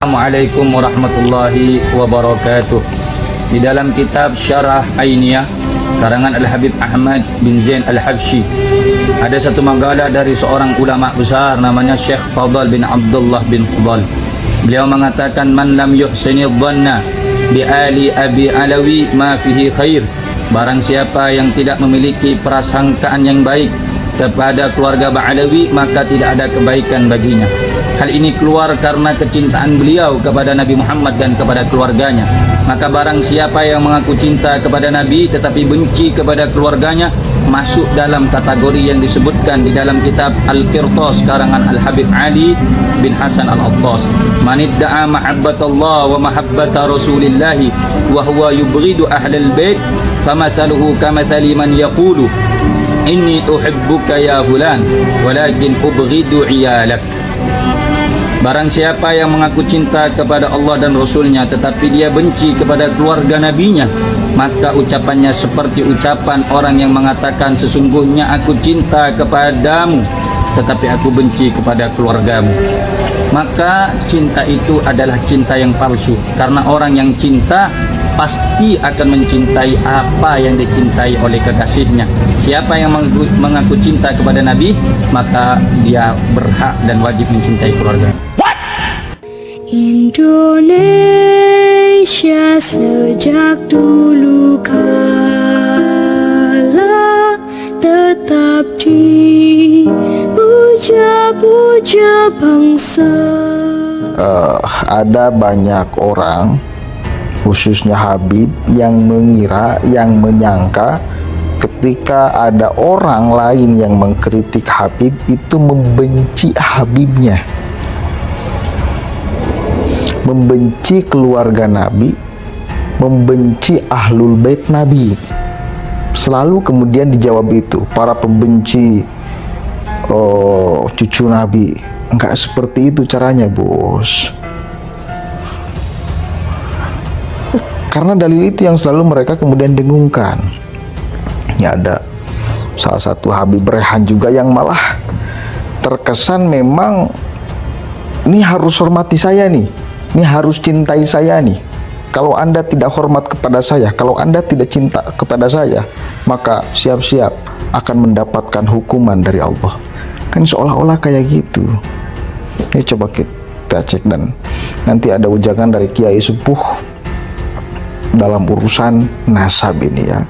Assalamualaikum warahmatullahi wabarakatuh. Di dalam kitab Syarah Ainiyah karangan Al-Habib Ahmad bin Zain Al-Habsyi, ada satu makalah dari seorang ulama besar namanya Syekh Fadl bin Abdullah bin Fadl. Beliau mengatakan, man lam yuhsini dhanna bi ali abi alawi ma fihi khair. Barang siapa yang tidak memiliki prasangkaan yang baik kepada keluarga Ba'alawi, maka tidak ada kebaikan baginya. Hal ini keluar karena kecintaan beliau kepada Nabi Muhammad dan kepada keluarganya. Maka barang siapa yang mengaku cinta kepada Nabi tetapi benci kepada keluarganya, masuk dalam kategori yang disebutkan di dalam kitab Al-Qirtas karangan Al-Habib Ali bin Hasan Al-Attas. Man idda'a mahabbatallah wa mahabbata Rasulillahi wa huwa yubghidu ahlal bait, famathaluhu kamathali man yaqulu inni uhibbuka ya fulan walakin ubghidu iyalak. Barang siapa yang mengaku cinta kepada Allah dan Rasulnya tetapi dia benci kepada keluarga nabinya, maka ucapannya seperti ucapan orang yang mengatakan, sesungguhnya aku cinta kepadamu tetapi aku benci kepada keluargamu. Maka cinta itu adalah cinta yang palsu, karena orang yang cinta pasti akan mencintai apa yang dicintai oleh kekasihnya. Siapa yang mengaku cinta kepada Nabi, maka dia berhak dan wajib mencintai keluarga. Indonesia sejak dulu kala tetap dipuja-puja bangsa. Ada banyak orang, khususnya Habib, yang mengira, yang menyangka ketika ada orang lain yang mengkritik Habib itu membenci Habibnya, membenci keluarga Nabi, membenci ahlul bait Nabi. Selalu kemudian dijawab itu, para pembenci cucu Nabi. Enggak seperti itu caranya, bos. Karena dalil itu yang selalu mereka kemudian dengungkan. Ya, ada salah satu Habib Rehan juga yang malah terkesan memang ini harus hormati saya nih, ini harus cintai saya nih. Kalau Anda tidak hormat kepada saya, kalau Anda tidak cinta kepada saya, maka siap-siap akan mendapatkan hukuman dari Allah. Kan seolah-olah kayak gitu. Ini coba kita cek, dan nanti ada ujangan dari Kiai Sepuh dalam urusan nasab ini ya.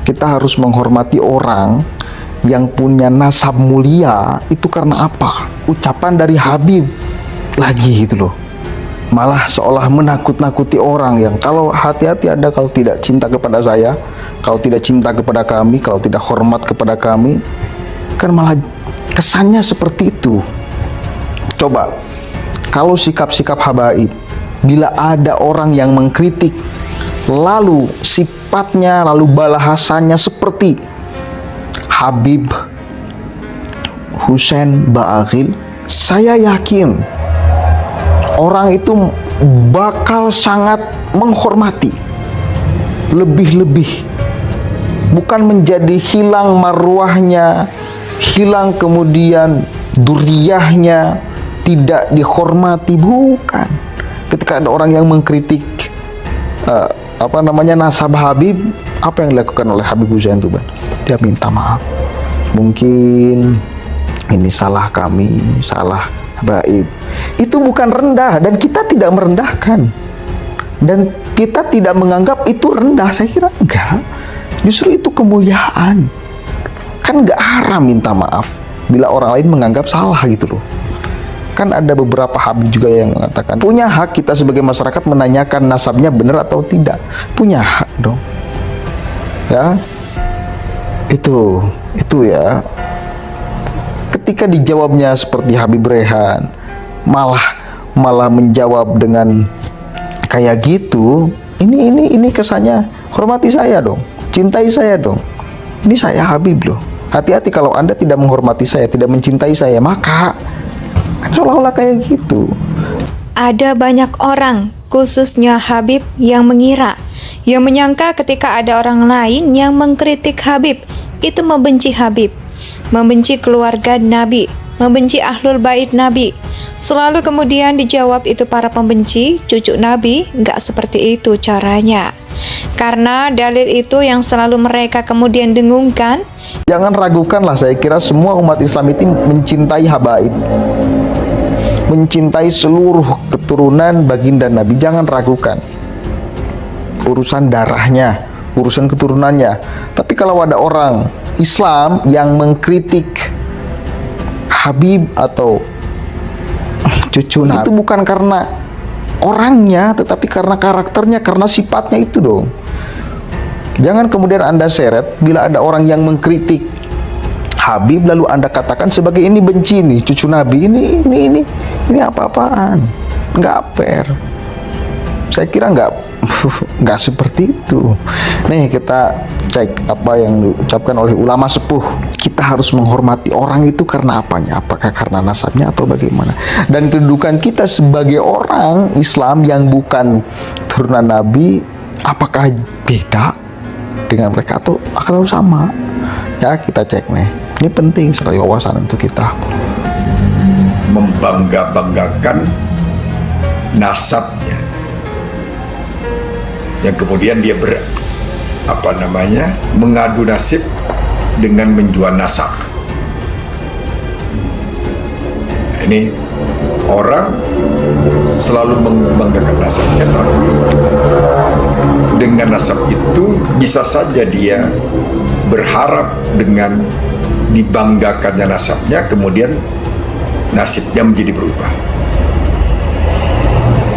Kita harus menghormati orang yang punya nasab mulia itu karena apa? Ucapan dari Habib lagi gitu loh. Malah seolah menakut-nakuti orang yang kalau hati-hati Anda kalau tidak cinta kepada saya, kalau tidak cinta kepada kami, kalau tidak hormat kepada kami, kan malah kesannya seperti itu. Coba kalau sikap-sikap habaib, bila ada orang yang mengkritik lalu sifatnya, lalu bahasanya seperti Habib Husain Ba'akhil, saya yakin orang itu bakal sangat menghormati, lebih-lebih, bukan menjadi hilang marwahnya, hilang kemudian duriyahnya, tidak dihormati, bukan. Ketika ada orang yang mengkritik nasab Habib, apa yang dilakukan oleh Habib Husain itu, dia minta maaf, mungkin ini salah kami, salah Habaib. Itu bukan rendah, dan kita tidak merendahkan, dan kita tidak menganggap itu rendah. Saya kira enggak, justru itu kemuliaan. Kan enggak haram minta maaf bila orang lain menganggap salah gitu loh. Kan ada beberapa Habib juga yang mengatakan punya hak kita sebagai masyarakat menanyakan nasabnya benar atau tidak. Punya hak dong ya. Itu ya. Ketika dijawabnya seperti Habib Rehan, malah menjawab dengan kayak gitu, ini kesannya hormati saya dong, cintai saya dong. Ini saya Habib loh. Hati-hati kalau Anda tidak menghormati saya, tidak mencintai saya, maka kan seolah-olah kayak gitu. Ada banyak orang, khususnya Habib, yang mengira, yang menyangka ketika ada orang lain yang mengkritik Habib, itu membenci Habib, membenci keluarga Nabi, membenci ahlul bait Nabi. Selalu kemudian dijawab itu para pembenci cucu Nabi, nggak seperti itu caranya. Karena dalil itu yang selalu mereka kemudian dengungkan. Jangan ragukanlah, saya kira semua umat Islam itu mencintai habaib, mencintai seluruh keturunan baginda Nabi. Jangan ragukan urusan darahnya, urusan keturunannya. Tapi kalau ada orang Islam yang mengkritik Habib atau cucu Nabi, itu bukan karena orangnya, tetapi karena karakternya, karena sifatnya itu dong. Jangan kemudian Anda seret bila ada orang yang mengkritik Habib lalu Anda katakan sebagai ini benci nih cucu Nabi, ini apa-apaan, nggak fair. Saya kira nggak seperti itu. Nih kita cek apa yang diucapkan oleh ulama sepuh. Kita harus menghormati orang itu karena apanya? Apakah karena nasabnya atau bagaimana? Dan kedudukan kita sebagai orang Islam yang bukan turunan Nabi, apakah beda dengan mereka atau sama? Ya kita cek nih. Ini penting sekali wawasan untuk kita. Membangga-banggakan nasabnya, yang kemudian dia mengadu nasib dengan menjual nasab. Ini orang selalu membanggakan nasabnya, tapi dengan nasab itu bisa saja dia berharap dengan dibanggakannya nasabnya, kemudian nasibnya menjadi berubah.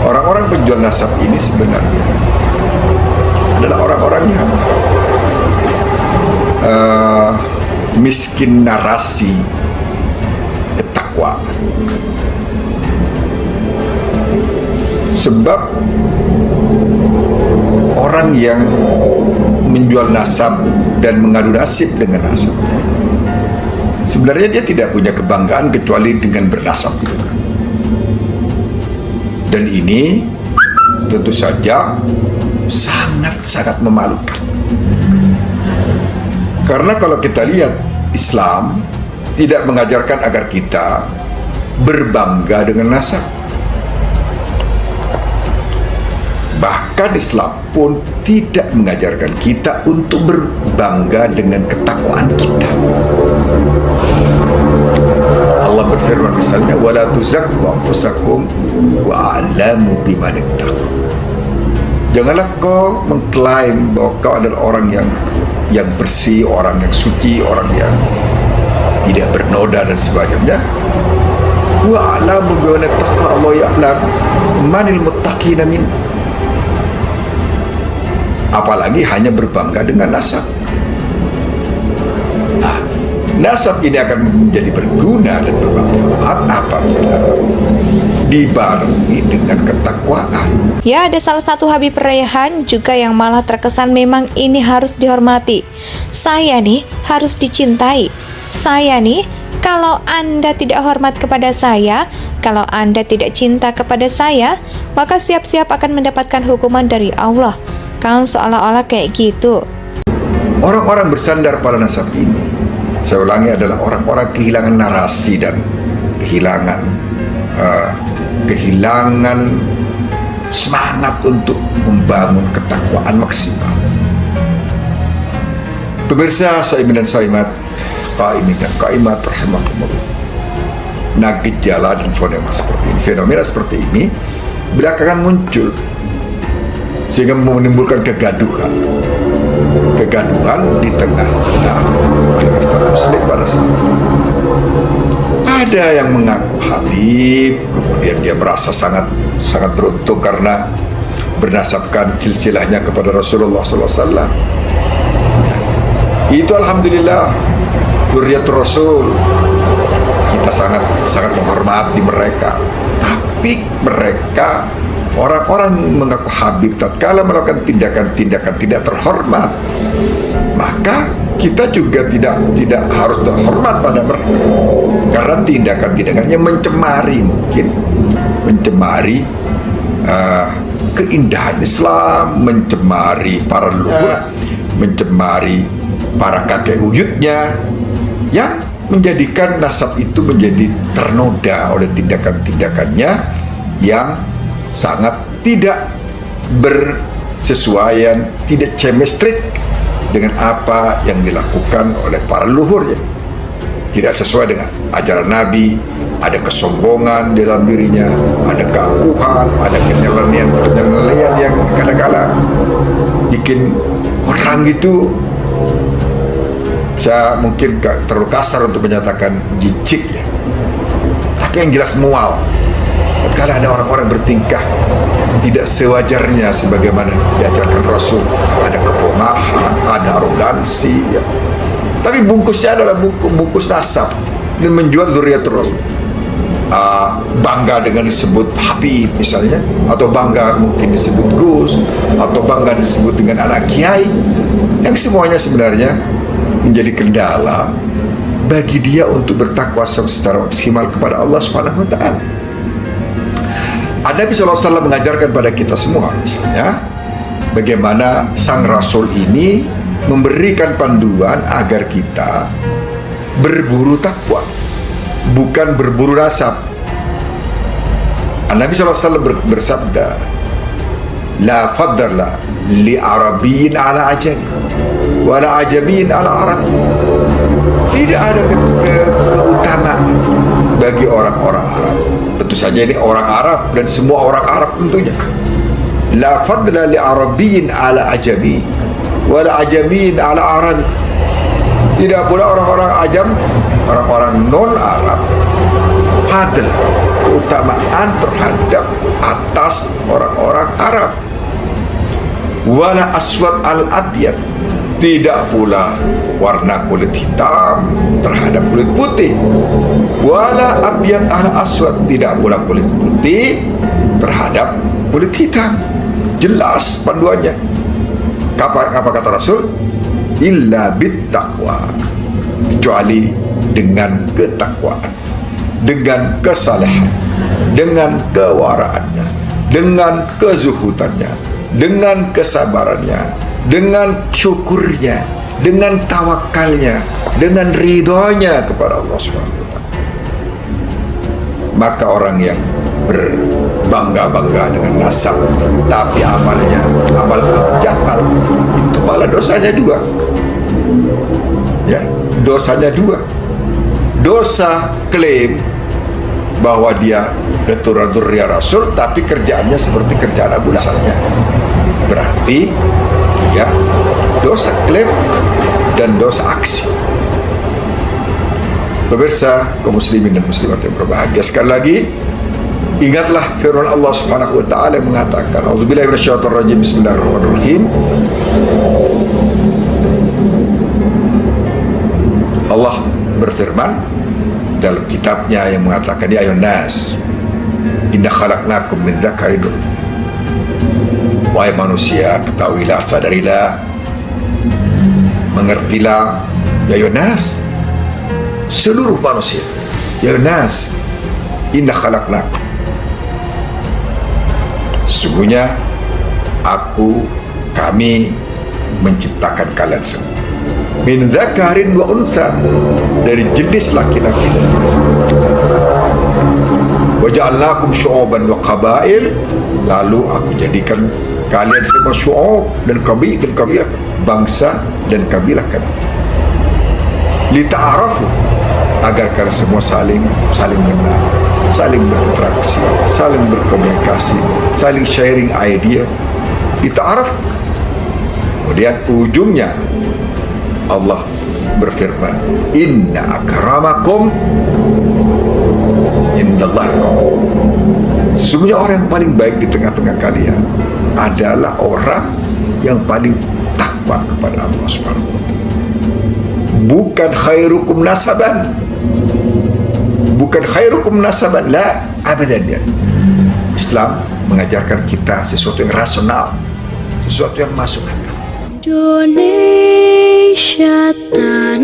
Orang-orang penjual nasab ini sebenarnya adalah orang-orang yang miskin narasi ketakwaan. Sebab orang yang menjual nasab dan mengadu nasib dengan nasabnya, sebenarnya dia tidak punya kebanggaan kecuali dengan bernasab itu. Dan ini tentu saja sangat-sangat memalukan. Karena kalau kita lihat, Islam tidak mengajarkan agar kita berbangga dengan nasab. Bahkan Islam pun tidak mengajarkan kita untuk berbangga dengan ketakwaan kita. Allah berfirman misalnya, wala tuzakku anfusakum wa a'lamu biman ittaqu. Janganlah kau mengklaim bahwa kau adalah orang yang bersih, orang yang suci, orang yang tidak bernoda dan sebagainya. Wa a'lamu biman ittaqu, Allah ya'lam manil muttaqina min. Apalagi hanya berbangga dengan nasab. Nah, nasab ini akan menjadi berguna dan bermanfaat apabila dibarengi dengan ketakwaan. Ya, ada salah satu Habib Raihan juga yang malah terkesan memang ini harus dihormati. Saya nih harus dicintai. Saya nih, kalau Anda tidak hormat kepada saya, kalau Anda tidak cinta kepada saya, maka siap-siap akan mendapatkan hukuman dari Allah. Kan seolah-olah kayak gitu. Orang-orang bersandar pada nasab ini, saya ulangi, adalah orang-orang kehilangan narasi dan kehilangan semangat untuk membangun ketakwaan maksimal. Pemirsa Saimin dan Saimat, Qaimin dan Qaimat rahimakumullah. Nah, gejala dan fenomena seperti ini belakangan muncul sehingga menimbulkan kegaduhan di tengah-tengah masyarakat muslim pada saat itu. Ada yang mengaku Habib, kemudian dia merasa sangat beruntung karena bernasabkan silsilahnya kepada Rasulullah SAW. Itu alhamdulillah dzurriyyatur Rasul. Kita sangat menghormati mereka. Tapi mereka, orang-orang mengaku Habib, tatkala melakukan tindakan-tindakan tidak terhormat, maka kita juga tidak harus terhormat pada mereka, karena tindakan-tindakannya mencemari keindahan Islam, mencemari para leluhur, mencemari para kakek buyutnya, yang menjadikan nasab itu menjadi ternoda oleh tindakan-tindakannya yang sangat tidak bersesuaian, tidak chemistrik dengan apa yang dilakukan oleh para leluhurnya. Tidak sesuai dengan ajaran Nabi, ada kesombongan dalam dirinya, ada keangkuhan, ada kenyelenian yang kadang-kala bikin orang itu, saya mungkin terlalu kasar untuk menyatakan jijik ya, tapi yang jelas mual. Kadang ada orang-orang bertingkah tidak sewajarnya sebagaimana diajarkan Rasul, ada kepongahan, ada arogansi ya. Tapi bungkusnya adalah bungkus nasab dan menjual zuriatul Rasul. Bangga dengan disebut Habib misalnya, atau bangga mungkin disebut Gus, atau bangga disebut dengan anak kiai, yang semuanya sebenarnya menjadi kendala bagi dia untuk bertakwa secara maksimal kepada Allah Subhanahu wa taala. Nabi SAW mengajarkan pada kita semua misalnya bagaimana sang Rasul ini memberikan panduan agar kita berburu takwa, bukan berburu nasab. Nabi SAW bersabda, la fadla li Arabiyyin ala ajami wala ajamiyyin ala Arab. Tidak ada keutamaan bagi orang-orang Arab. Tentu saja ini orang Arab dan semua orang Arab tentunya. La fadla li Arabiyyin ala ajami wala ajamiyyin ala Arab. Tidak pula orang-orang ajam, orang-orang non-Arab, fadl, keutamaan terhadap atas orang-orang Arab. Wala aswad al-abyad, tidak pula warna kulit hitam terhadap kulit putih. Wala abyad ala aswad, tidak pula kulit putih terhadap kulit hitam. Jelas panduannya. Apa kata Rasul? Illa bit taqwa, kecuali dengan ketakwaan, dengan kesalehan, dengan kewaraannya, dengan kezuhudannya, dengan kesabarannya, dengan syukurnya, dengan tawakalnya, dengan ridhonya kepada Allah SWT. Maka orang yang berbangga-bangga dengan nasab tapi amalnya amal abjad, itu malah dosanya dua ya, dosanya dua. Dosa klaim bahwa dia keturunan dzurriyyah Rasul tapi kerjaannya seperti kerjaan Abu Lahabnya, berarti dia dosa klaim dan dosa aksi. Pemirsa kaum muslimin dan muslimat yang berbahagia, sekali lagi ingatlah firman Allah Subhanahu wa taala yang mengatakan, auzubillahi minasyaitonir rajim, bismillahirrahmanirrahim. Allah berfirman dalam kitabnya yang mengatakan, ya ayuhan nas inna khalaqnakum min dzakarin wa untha. Wahai manusia, ketahuilah, sadarilah, mengertilah, ya ayuhan nas, seluruh manusia, ya ayuhan nas inna khalaqnakum, sesungguhnya kami menciptakan kalian semua min dzakarin wa untha, dari jenis laki-laki dan jenis perempuan. Wa ja'alnakum syu'uban wa qabail, lalu aku jadikan kalian semua syu'ub dan kabilah, bangsa dan kabilah-kabilah. Li ta'arafu, agar kalian semua saling mengenal, saling berinteraksi, saling berkomunikasi, saling sharing idea. Li ta'arafu. Kemudian ujungnya Allah berfirman, inna akramakum indallahi, sesungguhnya orang yang paling baik di tengah-tengah kalian adalah orang yang paling takwa kepada Allah Subhanahu wa taala. Bukan khairukum nasaban, bukan khairukum nasaban, la abadan ya. Islam mengajarkan kita sesuatu yang rasional, sesuatu yang masuk akal. Indonesia tanah